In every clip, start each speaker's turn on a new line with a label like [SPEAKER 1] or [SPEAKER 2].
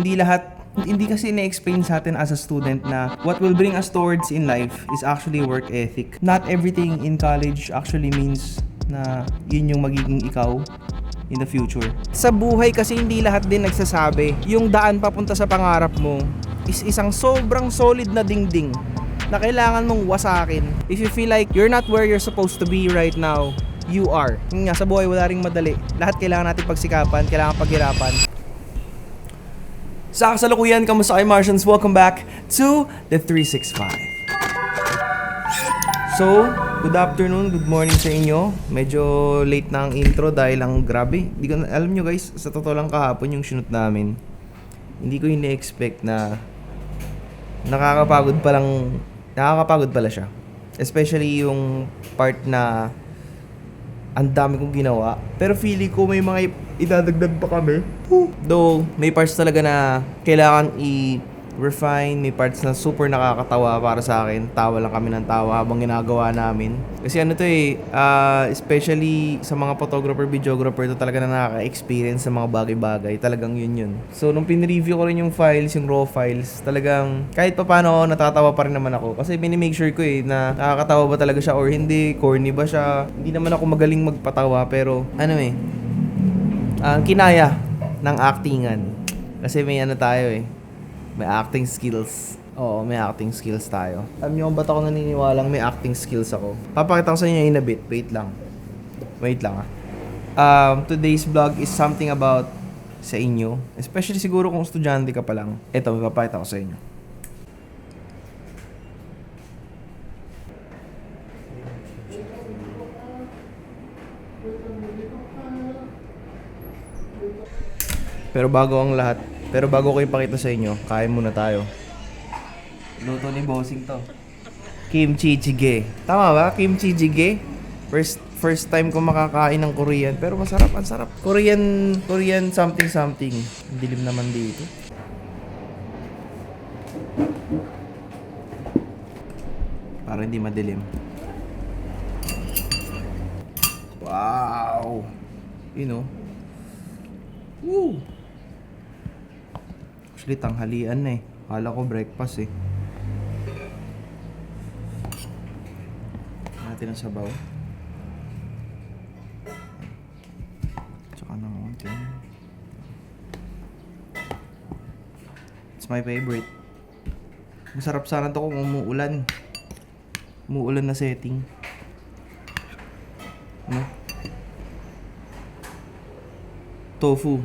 [SPEAKER 1] hindi kasi na-explain sa atin as a student na what will bring us towards in life is actually work ethic. Not everything in college actually means na yun yung magiging ikaw in the future. Sa buhay kasi hindi lahat din nagsasabi yung daan papunta sa pangarap mo is isang sobrang solid na dingding na kailangan mong wasakin. If you feel like you're not where you're supposed to be right now, you are. Yung nga, sa buhay wala ring madali. Lahat kailangan natin pagsikapan, kailangan paghirapan. Sa kasalukuyan, kamusta kayo Martians? Welcome back to the 365. So, good afternoon, good morning sa inyo. Medyo late na ang intro dahil lang grabe. Di ko alam nyo guys, sa totoo lang kahapon yung shoot namin. Hindi ko ini-expect na nakakapagod pala siya. Especially yung part na ang dami kong ginawa. Pero feeling ko may mga idadagdag pa kami. Though, may parts talaga na kailangan i-refine. May parts na super nakakatawa para sa akin. Tawa lang kami ng tawa habang ginagawa namin. Kasi especially sa mga photographer, videographer, ito talaga na nakaka-experience sa mga bagay-bagay. Talagang yun. So, nung pinreview ko rin yung files, yung raw files, talagang kahit pa paano, natatawa pa rin naman ako. Kasi minimake sure ko na nakakatawa ba talaga siya or hindi, corny ba siya. Hindi naman ako magaling magpatawa, pero kinaya ng actingan. Kasi may tayo may acting skills. Oo, may acting skills tayo. Alam niyo kung ba't ako naniniwalang may acting skills ako? Papakita ko sa inyo in a bit. Wait lang today's vlog is something about sa inyo. Especially siguro kung estudyante ka pa lang. Ito, may papakita ko sa inyo. Pero bago ko ipakita sa inyo, kain muna tayo. Luto ni Bossing to. Kimchi jjigae. Tama ba? Kimchi jjigae? First time ko makakain ng Korean, pero masarap, ang sarap. Korean something. Dilim naman dito. Para hindi madilim. Wow! Woo! Actually, tanghalian na Kala ko breakfast Natin ang sabaw. Tsaka ng konti. It's my favorite. Masarap sana to kung umuulan. Umuulan na setting. Tofu.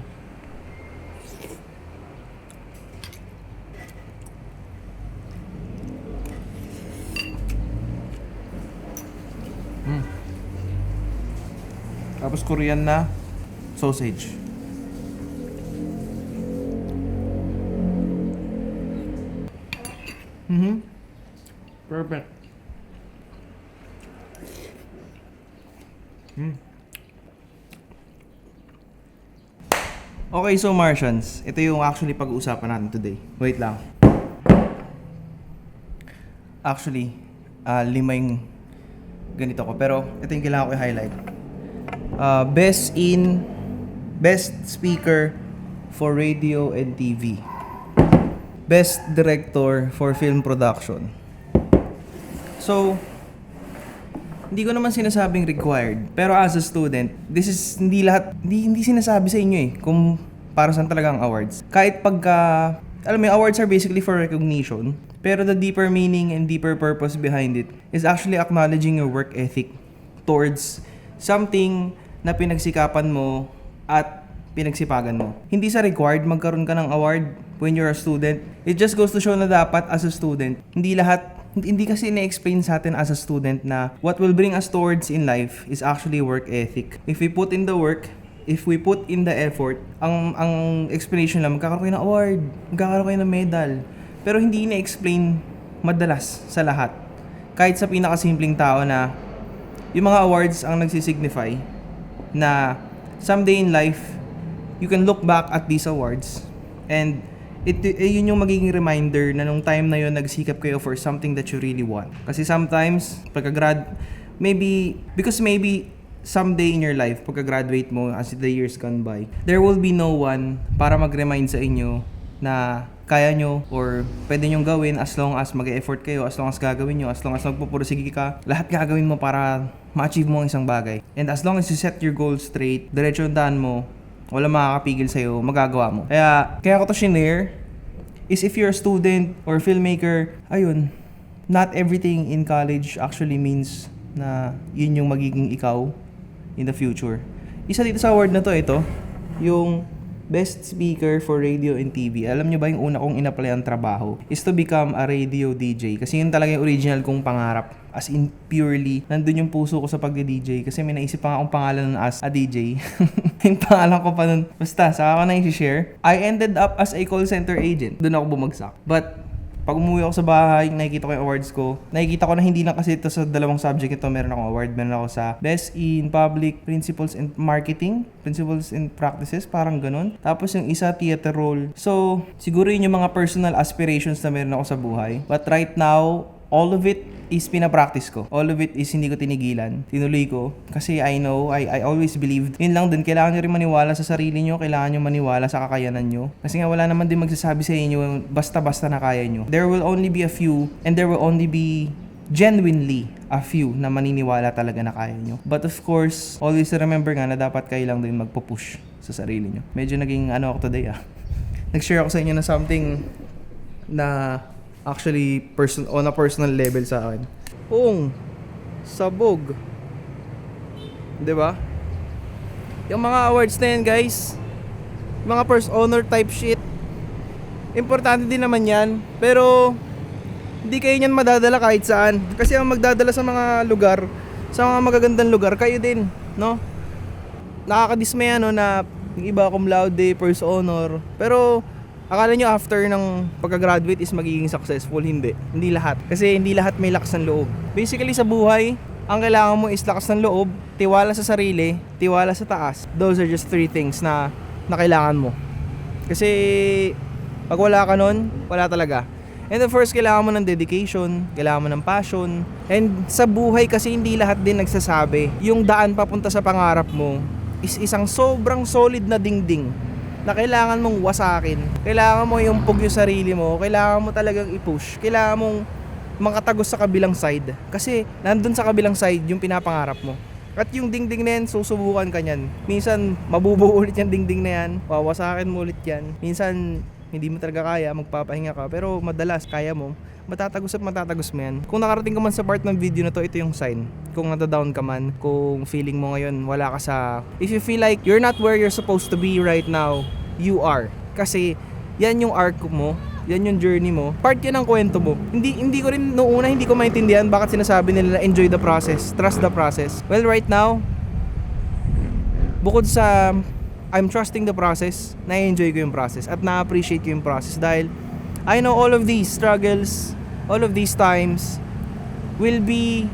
[SPEAKER 1] Tapos Korean na sausage. Perfect. Okay, so Martians, ito yung actually pag-uusapan natin today. Wait lang. Actually, 5 yung ganito ko. Pero ito yung kailangan ko i-highlight. Best speaker for radio and TV. Best director for film production. So, hindi ko naman sinasabing required, pero as a student, this is hindi sinasabi sa inyo kung para saan talaga ang awards. Kahit awards are basically for recognition, pero the deeper meaning and deeper purpose behind it is actually acknowledging your work ethic towards something na pinagsikapan mo at pinagsipagan mo. Hindi sa required magkaroon ka ng award when you're a student. It just goes to show na dapat as a student, hindi kasi na-explain sa atin as a student na what will bring us towards in life is actually work ethic. If we put in the work, if we put in the effort, ang explanation lang, magkakaroon kayo ng award, magkakaroon kayo ng medal. Pero hindi na-explain madalas sa lahat. Kahit sa pinakasimpleng tao na yung mga awards ang nagsisignify na someday in life, you can look back at these awards and yun yung magiging reminder na nung time na yun nagsikap kayo for something that you really want. Kasi sometimes, maybe someday in your life, pagka-graduate mo as the years gone by, there will be no one para mag-remind sa inyo na kaya nyo or pwede nyong gawin as long as mag-effort kayo, as long as gagawin nyo, as long as magpupursige ka, lahat gagawin mo para ma-achieve mo ang isang bagay. And as long as you set your goals straight, diretso ang daan mo, wala makakapigil sa'yo, magagawa mo. Kaya ko to shinare is if you're a student or filmmaker, ayun, not everything in college actually means na yun yung magiging ikaw in the future. Isa dito sa award na to, ito, yung Best Speaker for Radio and TV. Alam nyo ba yung una kong in-applyan trabaho is to become a radio DJ. Kasi yun talaga yung original kong pangarap. As in, purely, nandun yung puso ko sa pagdi-DJ. Kasi may naisip pa akong pangalan nun as a DJ. Yung pangalan ko pa nun. Basta, saka ko na yung share. I ended up as a call center agent. Doon ako bumagsak. But, pag umuwi ako sa bahay, nakikita ko yung awards ko. Nakikita ko na hindi lang kasi ito sa dalawang subject ito. Meron akong award. Meron ako sa Best in Public Principles and Marketing. Principles and Practices. Parang ganun. Tapos yung isa, theater role. So, siguro yun yung mga personal aspirations na meron ako sa buhay. But right now, all of it is pinapractice ko. All of it is hindi ko tinigilan. Tinuloy ko. Kasi I know, I always believed. Yun lang din, kailangan nyo rin maniwala sa sarili nyo. Kailangan nyo maniwala sa kakayanan nyo. Kasi nga wala naman din magsasabi sa inyo basta-basta na kaya nyo. There will only be a few and there will only be genuinely a few na maniniwala talaga na kaya nyo. But of course, always remember nga na dapat kayo lang din magpo-push sa sarili nyo. Medyo naging ako today Nag-share ako sa inyo na something na actually on a personal level sa akin. Sabog. 'Di ba? Yung mga awards na yan, guys, mga first honor type shit, importante din naman yan. Pero hindi kayo niyan madadala kahit saan. Kasi ang magdadala sa mga lugar, sa mga magagandang lugar, kayo din, no? Nakakadismaya na yung iba cum laude, first honor. Pero akala nyo after ng pagka-graduate is magiging successful. Hindi lahat. Kasi hindi lahat may lakas ng loob. Basically sa buhay, ang kailangan mo is lakas ng loob, tiwala sa sarili, tiwala sa taas. Those are just 3 things na kailangan mo. Kasi pag wala ka nun, wala talaga. And of course, kailangan mo ng dedication, kailangan mo ng passion. And sa buhay kasi hindi lahat din nagsasabi. Yung daan papunta sa pangarap mo is isang sobrang solid na dingding na kailangan mong wasakin. Kailangan mo yung yung sarili mo. Kailangan mo talagang i-push. Kailangan mong makatagos sa kabilang side. Kasi nandun sa kabilang side yung pinapangarap mo. At yung dingding na yan, susubukan ka niyan. Minsan, mabubuo ulit yung dingding na yan. Wawasakin mo ulit yan. Minsan, hindi mo talaga kaya, magpapahinga ka. Pero madalas, kaya mo. Matatagos at matatagos mo yan. Kung nakarating ka man sa part ng video na to, ito yung sign. Kung nata-down ka man, kung feeling mo ngayon wala ka sa... If you feel like you're not where you're supposed to be right now, you are. Kasi yan yung arc mo, yan yung journey mo. Part yan ng kwento mo. Hindi ko rin, noong una hindi ko maintindihan bakit sinasabi nila na enjoy the process, trust the process. Well, right now, bukod sa I'm trusting the process, na-enjoy ko yung process at na-appreciate ko yung process dahil I know all of these struggles, all of these times will be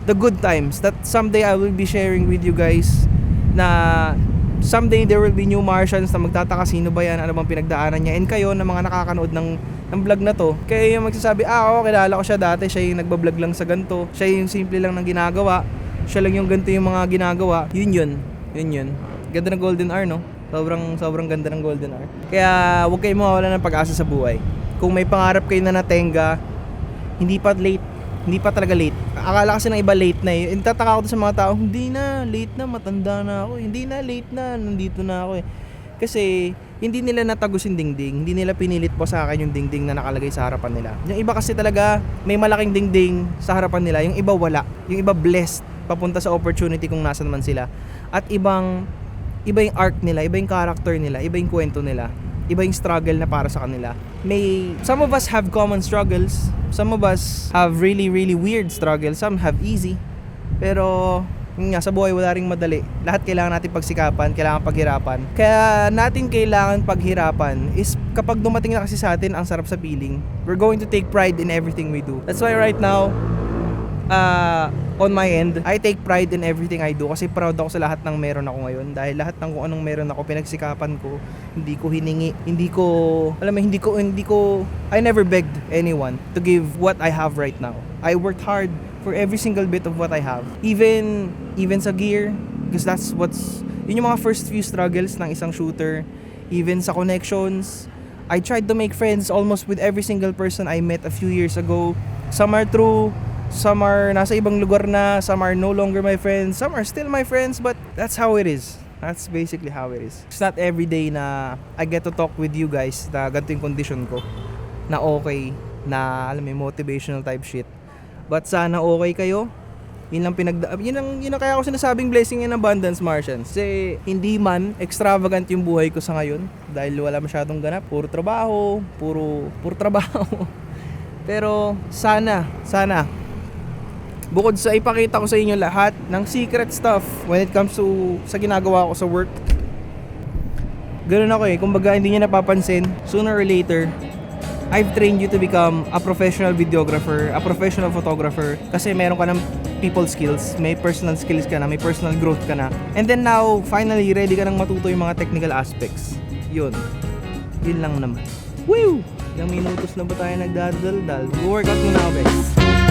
[SPEAKER 1] the good times that someday I will be sharing with you guys. Na someday there will be new Martians na magtataka sino ba yan, ano bang pinagdaanan niya. And kayo na mga nakakanood ng vlog na to, kayo yung magsasabi, kilala ko siya dati, siya yung nagbablog lang sa ganito, siya yung simple lang ng ginagawa, siya lang yung ganito yung mga ginagawa. Yun. Ganda ng Golden Hour, no? Sobrang ganda ng Golden Hour. Kaya huwag kayong mawawala ng pag-asa sa buhay. Kung may pangarap kayo na natenga, hindi pa talaga late. Akala kasi ng iba late na eh. Tataka ako sa mga tao, hindi na, late na, matanda na ako. Hindi na, late na, nandito na ako eh. Kasi hindi nila natagos yung dingding. Hindi nila pinilit po sa akin yung dingding na nakalagay sa harapan nila. Yung iba kasi talaga may malaking dingding sa harapan nila. Yung iba wala. Yung iba blessed papunta sa opportunity kung nasan man sila. At iba yung arc nila, iba yung character nila, iba yung kwento nila, iba yung struggle na para sa kanila. Some of us have common struggles, some of us have really weird struggles, some have easy. Pero yun nga, sa buhay wala ring madali. Lahat kailangan natin pagsikapan, kailangan paghirapan. Kaya natin kailangan paghirapan is kapag dumating na kasi sa atin ang sarap sa feeling. We're going to take pride in everything we do. That's why right now, on my end, I take pride in everything I do kasi proud ako sa lahat ng meron ako ngayon dahil lahat ng kung anong meron ako pinagsikapan ko, hindi ko hiningi, I never begged anyone to give what I have right now. I worked hard for every single bit of what I have, even sa gear, because yun yung mga first few struggles ng isang shooter, even sa connections. I tried to make friends almost with every single person I met a few years ago. Some are true, some are nasa ibang lugar na, some are no longer my friends, some are still my friends, but that's how it is. That's basically how it is. It's not every day na I get to talk with you guys na ganito yung condition ko. Na okay, na alam mo, motivational type shit. But sana okay kayo. Yun ang kaya ako sinasabing blessing in abundance, Martians. Kasi hindi man extravagant yung buhay ko sa ngayon dahil wala masyadong ganap, puro trabaho. Pero sana bukod sa ipakita ko sa inyo lahat ng secret stuff when it comes to sa ginagawa ko sa work, ganun ako kumbaga hindi niya napapansin, sooner or later I've trained you to become a professional videographer, a professional photographer, kasi meron ka ng people skills, may personal skills ka na, may personal growth ka na, and then now finally ready ka nang matuto yung mga technical aspects. Yun lang naman. Woo! Ilang minutos na ba tayo nagdadaldal? Go workout muna ako, guys.